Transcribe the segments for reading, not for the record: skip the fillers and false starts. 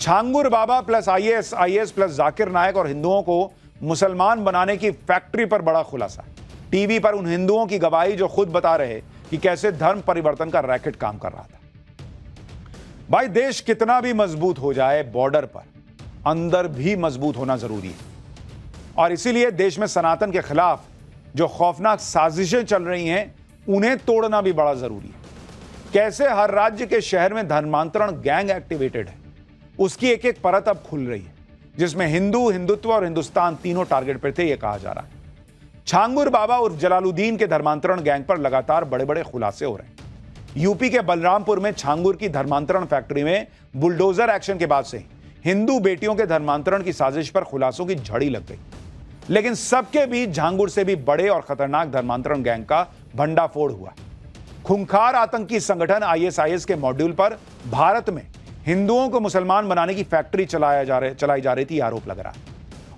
छांगुर बाबा plus IAS plus Zakir नायक और हिंदुओं को मुसलमान बनाने की फैक्ट्री पर बड़ा खुलासा। टीवी पर उन हिंदुओं की गवाही जो खुद बता रहे कि कैसे धर्म परिवर्तन का रैकेट काम कर रहा था। भाई, देश कितना भी मजबूत हो जाए, बॉर्डर पर अंदर भी मजबूत होना जरूरी है। और इसीलिए देश में सनातन के खिलाफ जो खौफनाक साजिशें चल रही हैं, उन्हें तोड़ना भी बड़ा जरूरी है। कैसे हर राज्य के शहर में धर्मांतरण गैंग एक्टिवेटेड है, उसकी एक एक परत अब खुल रही है, जिसमें हिंदू, हिंदुत्व और हिंदुस्तान तीनों टारगेट पर थे, यह कहा जा रहा है। छांगुर बाबा उर्फ जलालुद्दीन के धर्मांतरण गैंग पर लगातार बड़े बड़े खुलासे हो रहे हैं। यूपी के बलरामपुर में छांगुर की धर्मांतरण फैक्ट्री में बुलडोजर एक्शन के बाद से हिंदू बेटियों के धर्मांतरण की साजिश पर खुलासों की झड़ी लग गई। लेकिन सबके बीच झांगुर से भी बड़े और खतरनाक धर्मांतरण गैंग का भंडाफोड़ हुआ। खूंखार आतंकी संगठन आईएसआईएस के मॉड्यूल पर भारत में हिंदुओं को मुसलमान बनाने की फैक्ट्री चलाई जा रही थी, आरोप लग रहा है,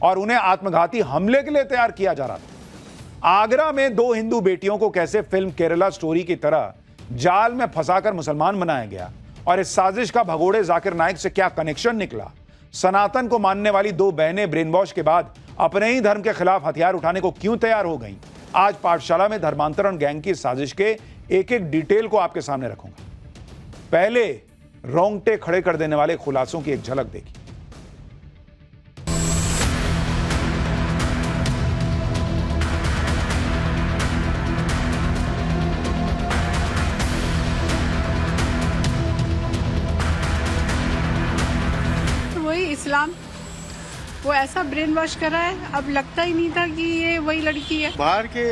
और उन्हें आत्मघाती हमले के लिए तैयार किया जा रहा था। आगरा में 2 हिंदू बेटियों को कैसे फिल्म केरला स्टोरी की तरह जाल में फंसाकर मुसलमान बनाया गया, और इस साजिश का भगोड़े जाकिर नायक से क्या कनेक्शन निकला। सनातन को मानने वाली 2 बहनें ब्रेन वॉश के बाद अपने ही धर्म के खिलाफ हथियार उठाने को क्यों तैयार हो गईं। आज पाठशाला में धर्मांतरण गैंग की साजिश के एक एक डिटेल को आपके सामने रखूंगा। पहले रोंगटे खड़े कर देने वाले खुलासों की एक झलक देखिए। इस्लाम वो ऐसा ब्रेन वॉश करा है, अब लगता ही नहीं था कि ये वही लड़की है। बाहर के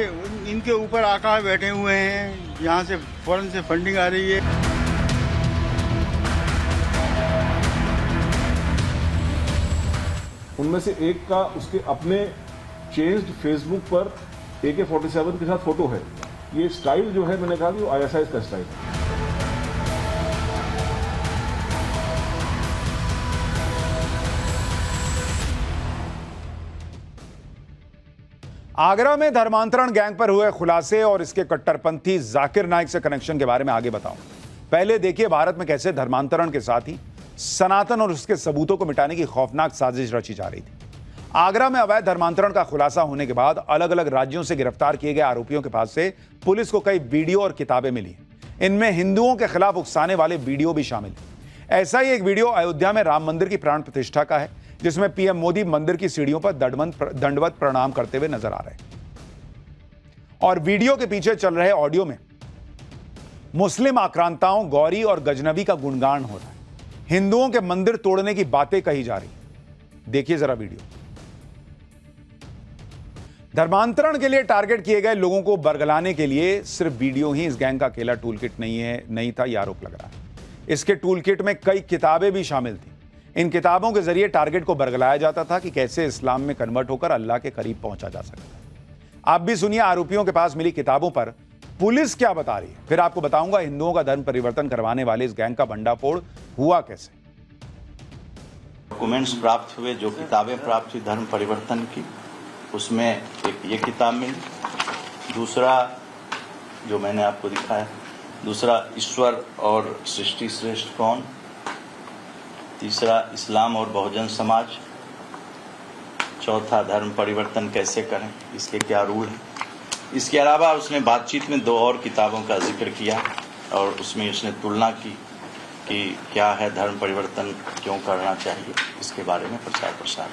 इनके ऊपर आका बैठे हुए हैं, यहाँ से फौरन से फंडिंग आ रही है। उनमें से एक का उसके अपने चेंज्ड फेसबुक पर AK-47 के साथ फोटो है। ये स्टाइल जो है, मैंने कहा कि वो आईएसआईएस का स्टाइल है। आगरा में धर्मांतरण गैंग पर हुए खुलासे और इसके कट्टरपंथी जाकिर नायक से कनेक्शन के बारे में आगे बताऊं। पहले देखिए भारत में कैसे धर्मांतरण के साथ ही सनातन और उसके सबूतों को मिटाने की खौफनाक साजिश रची जा रही थी। आगरा में अवैध धर्मांतरण का खुलासा होने के बाद अलग अलग राज्यों से गिरफ्तार किए गए आरोपियों के पास से पुलिस को कई वीडियो और किताबें मिली। इनमें हिंदुओं के खिलाफ उकसाने वाले वीडियो भी शामिल है। ऐसा ही एक वीडियो अयोध्या में राम मंदिर की प्राण प्रतिष्ठा का है, जिसमें पीएम मोदी मंदिर की सीढ़ियों पर दंडवत प्रणाम करते हुए नजर आ रहे हैं। और वीडियो के पीछे चल रहे ऑडियो में मुस्लिम आक्रांताओं गौरी और गजनबी का गुणगान हो रहा है। हिंदुओं के मंदिर तोड़ने की बातें कही जा रही। देखिए जरा वीडियो। धर्मांतरण के लिए टारगेट किए गए लोगों को बरगलाने के लिए सिर्फ वीडियो ही इस गैंग का अकेला टूल किट नहीं था, यह आरोप लग रहा है। इसके टूल किट में कई किताबें भी शामिल थी। इन किताबों के जरिए टारगेट को बरगलाया जाता था कि कैसे इस्लाम में कन्वर्ट होकर अल्लाह के करीब पहुंचा जा सकता है। आप भी सुनिए आरोपियों के पास मिली किताबों पर पुलिस क्या बता रही है। फिर आपको बताऊंगा हिंदुओं का धर्म परिवर्तन करवाने वाले इस गैंग का भंडाफोड़ हुआ कैसे। डॉक्यूमेंट्स प्राप्त हुए, जो किताबें प्राप्त हुई धर्म परिवर्तन की, उसमें एक ये किताब मिली। दूसरा जो मैंने आपको दिखाया, दूसरा ईश्वर और सृष्टि श्रेष्ठ कौन, तीसरा इस्लाम और बहुजन समाज, चौथा धर्म परिवर्तन कैसे करें, इसके क्या रूल हैं। इसके अलावा उसने बातचीत में 2 और किताबों का जिक्र किया और उसमें उसने तुलना की कि क्या है धर्म परिवर्तन, क्यों करना चाहिए, इसके बारे में प्रचार प्रसार।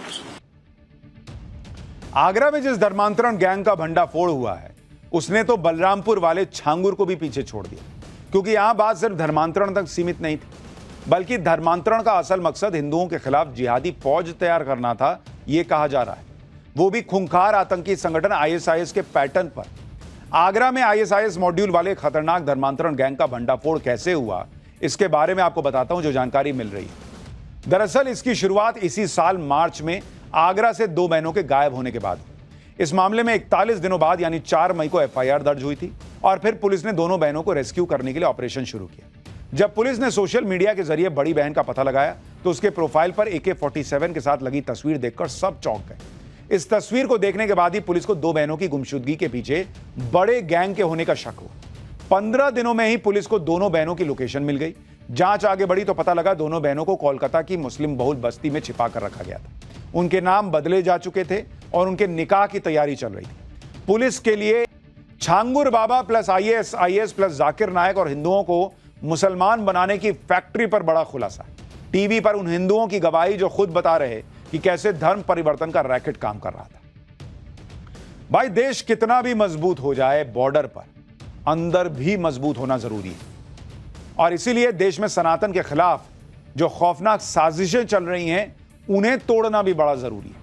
आगरा में जिस धर्मांतरण गैंग का भंडाफोड़ हुआ है, उसने तो बलरामपुर वाले छांगुर को भी पीछे छोड़ दिया, क्योंकि यहां बात सिर्फ धर्मांतरण तक सीमित नहीं थी, बल्कि धर्मांतरण का असल मकसद हिंदुओं के खिलाफ जिहादी फौज तैयार करना था, यह कहा जा रहा है। वो भी खूंखार आतंकी संगठन आईएसआईएस के पैटर्न पर। आगरा में आईएसआईएस मॉड्यूल वाले खतरनाक धर्मांतरण गैंग का भंडाफोड़ कैसे हुआ, इसके बारे में आपको बताता हूं जो जानकारी मिल रही है। दरअसल इसकी शुरुआत इसी साल मार्च में आगरा से 2 बहनों के गायब होने के बाद। इस मामले में 41 दिनों बाद यानी 4 मई को एफआईआर दर्ज हुई थी और फिर पुलिस ने दोनों बहनों को रेस्क्यू करने के लिए ऑपरेशन शुरू किया। जब पुलिस ने सोशल मीडिया के जरिए बड़ी बहन का पता लगाया तो उसके प्रोफाइल पर AK-47 के साथ लगी तस्वीर देखकर सब चौंक गए। इस तस्वीर को देखने के बाद ही पुलिस को 2 बहनों की गुमशुदगी के पीछे बड़े गैंग के होने का शक हुआ। 15 दिनों में ही पुलिस को दोनों बहनों की लोकेशन मिल गई, जांच आगे बढ़ी तो पता लगा दोनों बहनों को कोलकाता की मुस्लिम बहुल बस्ती में छिपा कर रखा गया था। उनके नाम बदले जा चुके थे और उनके निकाह की तैयारी चल रही थी। पुलिस के लिए छांगुर बाबा प्लस आईएएस प्लस जाकिर नायक और हिंदुओं को मुसलमान बनाने की फैक्ट्री पर बड़ा खुलासा। टीवी पर उन हिंदुओं की गवाही जो खुद बता रहे कि कैसे धर्म परिवर्तन का रैकेट काम कर रहा था। भाई, देश कितना भी मजबूत हो जाए, बॉर्डर पर अंदर भी मजबूत होना जरूरी है। और इसीलिए देश में सनातन के खिलाफ जो खौफनाक साजिशें चल रही हैं, उन्हें तोड़ना भी बड़ा जरूरी है।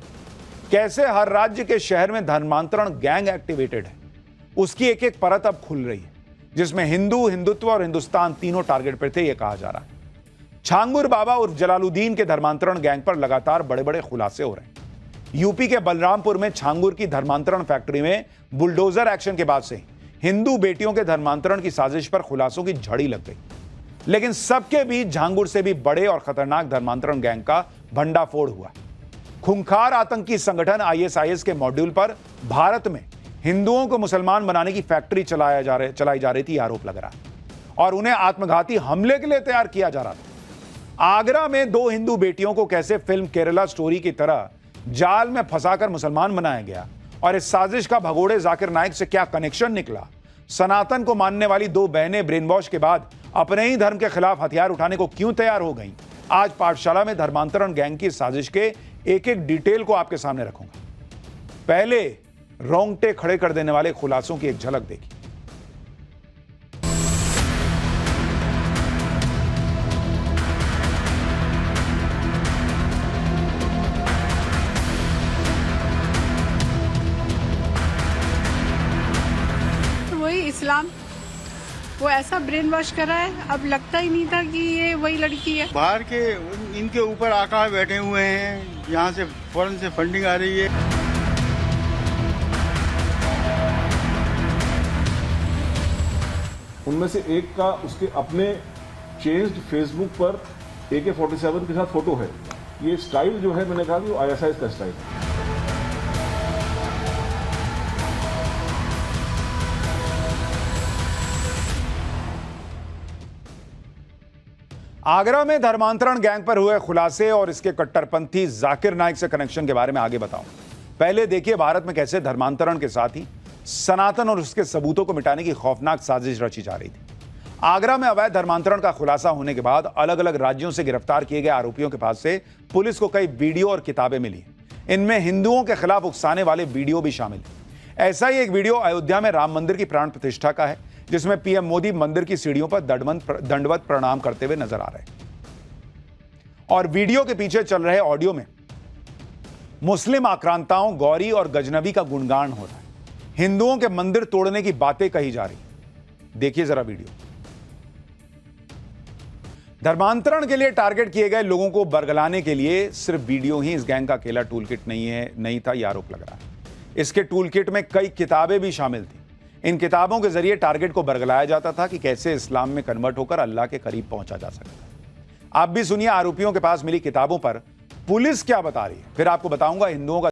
कैसे हर राज्य के शहर में धर्मांतरण गैंग एक्टिवेटेड है, उसकी एक एक परत अब खुल रही है, जिसमें हिंदू, हिंदुत्व और हिंदुस्तान तीनों टारगेट पर थे, यह कहा जा रहा है। छांगुर बाबा उर्फ जलालुद्दीन के धर्मांतरण गैंग पर लगातार बड़े बड़े खुलासे हो रहे हैं। यूपी के बलरामपुर में छांगुर की धर्मांतरण फैक्ट्री में बुलडोजर एक्शन के बाद से हिंदू बेटियों के धर्मांतरण की साजिश पर खुलासों की झड़ी लग गई। लेकिन सबके बीच छांगुर से भी बड़े और खतरनाक धर्मांतरण गैंग का भंडाफोड़ हुआ। खूंखार आतंकी संगठन आईएसआईएस के मॉड्यूल पर भारत में हिंदुओं को मुसलमान बनाने की फैक्ट्री चलाई जा रही थी, आरोप लग रहा है, और उन्हें आत्मघाती हमले के लिए तैयार किया जा रहा था। आगरा में 2 हिंदू बेटियों को कैसे फिल्म केरला स्टोरी की तरह जाल में फंसाकर मुसलमान बनाया गया और इस साजिश का भगोड़े जाकिर नायक से क्या कनेक्शन निकला। सनातन को मानने वाली 2 बहनें ब्रेन वॉश के बाद अपने ही धर्म के खिलाफ हथियार उठाने को क्यों तैयार हो गईं। आज पाठशाला में धर्मांतरण गैंग की साजिश के एक एक डिटेल को आपके सामने रखूंगा। पहले रोंगटे खड़े कर देने वाले खुलासों की एक झलक देखिए। वही इस्लाम, वो ऐसा ब्रेन वॉश करा है, अब लगता ही नहीं था कि ये वही लड़की है। बाहर के इनके ऊपर आका बैठे हुए हैं, यहाँ से फॉरेन से फंडिंग आ रही है। उनमें से एक का उसके अपने चेंज्ड फेसबुक पर AK-47 के साथ फोटो है। ये स्टाइल जो है, मैंने कहा कि वो आईएसआईएस का स्टाइल है। आगरा में धर्मांतरण गैंग पर हुए खुलासे और इसके कट्टरपंथी जाकिर नायक से कनेक्शन के बारे में आगे बताऊं। पहले देखिए भारत में कैसे धर्मांतरण के साथ ही सनातन और उसके सबूतों को मिटाने की खौफनाक साजिश रची जा रही थी। आगरा में अवैध धर्मांतरण का खुलासा होने के बाद अलग अलग राज्यों से गिरफ्तार किए गए आरोपियों के पास से पुलिस को कई वीडियो और किताबें मिली। इनमें हिंदुओं के खिलाफ उकसाने वाले वीडियो भी शामिल हैं। ऐसा ही एक वीडियो अयोध्या में राम मंदिर की प्राण प्रतिष्ठा का है, जिसमें पीएम मोदी मंदिर की सीढ़ियों पर दंडवत प्रणाम करते हुए नजर आ रहे हैं। और वीडियो के पीछे चल रहे ऑडियो में मुस्लिम आक्रांताओं, गौरी और गजनबी का गुणगान हो रहा है। हिंदुओं के मंदिर तोड़ने की बातें कही जा रही। देखिए जरा वीडियो। धर्मांतरण के लिए टारगेट किए गए लोगों को बरगलाने के लिए सिर्फ वीडियो ही इस गैंग का अकेला टूल किट नहीं था, यह आरोप लग रहा है। इसके टूल किट में कई किताबें भी शामिल थी। इन किताबों के जरिए टारगेट को बरगलाया जाता था कि कैसे इस्लाम में कन्वर्ट होकर अल्लाह के करीब पहुंचा जा सकता है। आप भी सुनिए आरोपियों के पास मिली किताबों पर पुलिस क्या बता रही है, फिर आपको बताऊंगा हिंदुओं का